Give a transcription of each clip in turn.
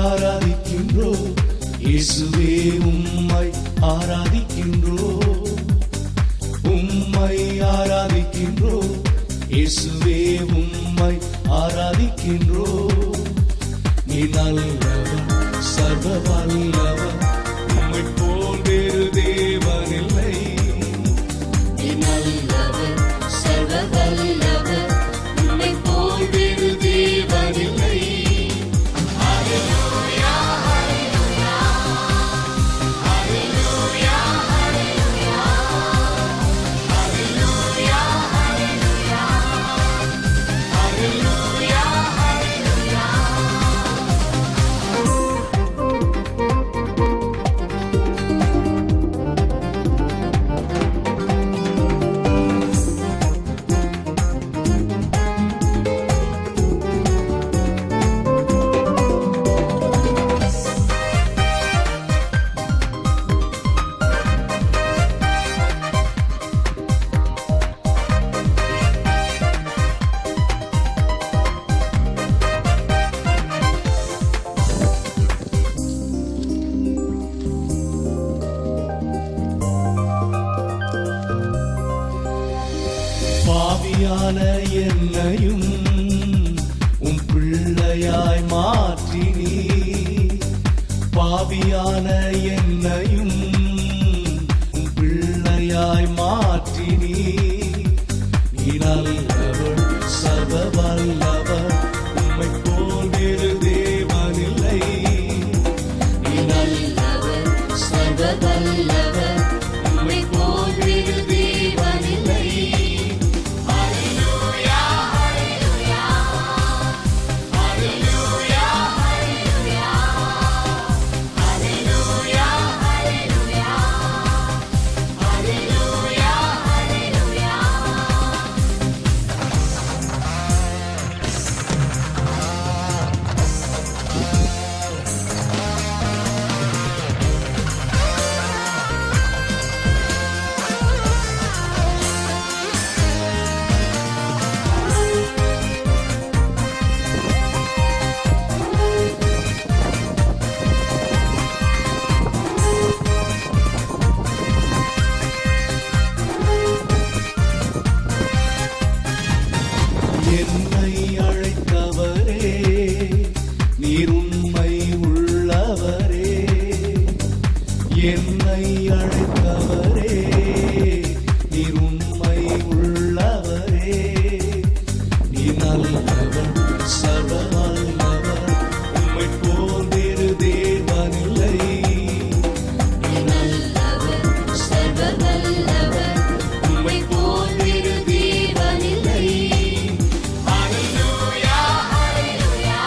ஆராதிக்கின்றோம் இயேசுவே, உம்மை ஆராதிக்கின்றோம். உம்மை ஆராதிக்கின்றோம் இயேசுவே, உம்மை ஆராதிக்கின்றோம். நீ நல்லவர், சர்வ வல்லவர், உம்மை போல் வேறு தேவனில்லை. நீ நல்லவர், சர்வ வல்லவர், உம்மை போல் வேறு தேவனில்லை. ஹல்லேலூயா, ஹல்லேலூயா, ஹல்லேலூயா, ஹல்லேலூயா, ஹல்லேலூயா, ஹல்லேலூயா, ஹல்லேலூயா. பாவியான என்னையும் உம் பிள்ளையாய் மாற்றினீ. பாவியான என்னையும் உம் பிள்ளையாய் மாற்றினீ. நீ நல்லவர், சர்வ வல்லவர், உம்மை போல் வேறு தேவனில்லை. நீ நல்லவர், சர்வ வல்லவர், உம்மை போல் வேறு தேவனில்லை. ஹல்லேலூயா, ஹல்லேலூயா, ஹல்லேலூயா, ஹல்லேலூயா, ஹல்லேலூயா, ஹல்லேலூயா, ஹல்லேலூயா. என்னை அழைத்தவரே, நீர் உண்மை உள்ளவரே. என்னை அழைத்தவரே, நீர் உண்மை உள்ளவரே. நீ நல்லவர், சர்வ வல்லவர், உம்மை போல் வேறு தேவனில்லை. நீ நல்லவர், சர்வ வல்லவர், உம்மை போல் வேறு தேவனில்லை. ஹல்லேலூயா, ஹல்லேலூயா,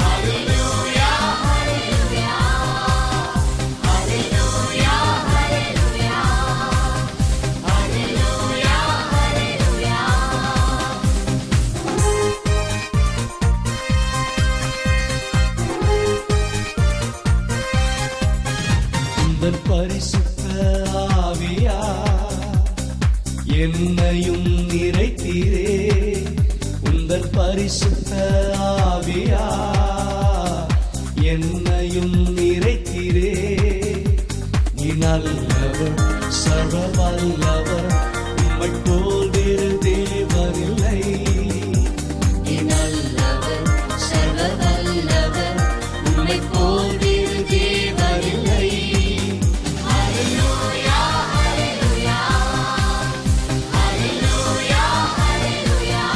ஹல்லேலூயா, ஹல்லேலூயா, ஹல்லேலூயா, ஹல்லேலூயா, ஹல்லேலூயா, ஹல்லேலூயா. உந்தன் பரிசுத்த ஆவியா என்னையும் நிறைத்தீரே. உந்தன் பரிசுத்த ஆவியா என்னையும் நிறைத்தீரே. நீ நல்லவர், சர்வ வல்லவர், உம்மை போல் வேறு தேவனில்லை. நீ நல்லவர், சர்வ வல்லவர், உம்மை போல் வேறு தேவனில்லை. ஹல்லேலூயா, ஹல்லேலூயா, ஹல்லேலூயா, ஹல்லேலூயா,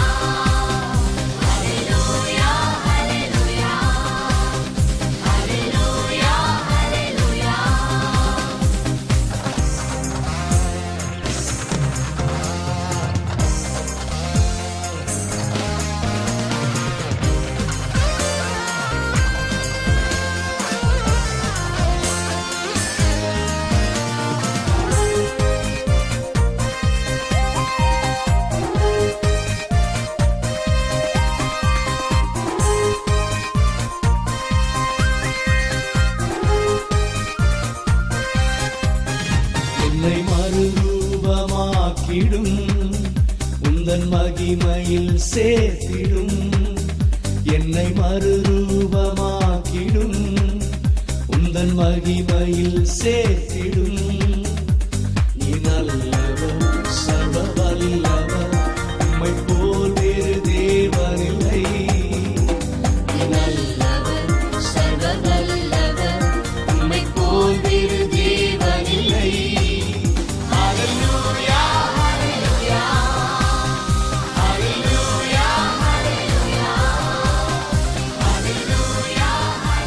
ஹல்லேலூயா, ஹல்லேலூயா, ஹல்லேலூயா, ஹல்லேலூயா. என்னை மறுரூபமாக்கிடும், உந்தன் மகிமையில் சேர்த்திடும். என்னை மறுரூபமாக்கிடும் உந்தன் மகிமையில் சேர்த்திடும்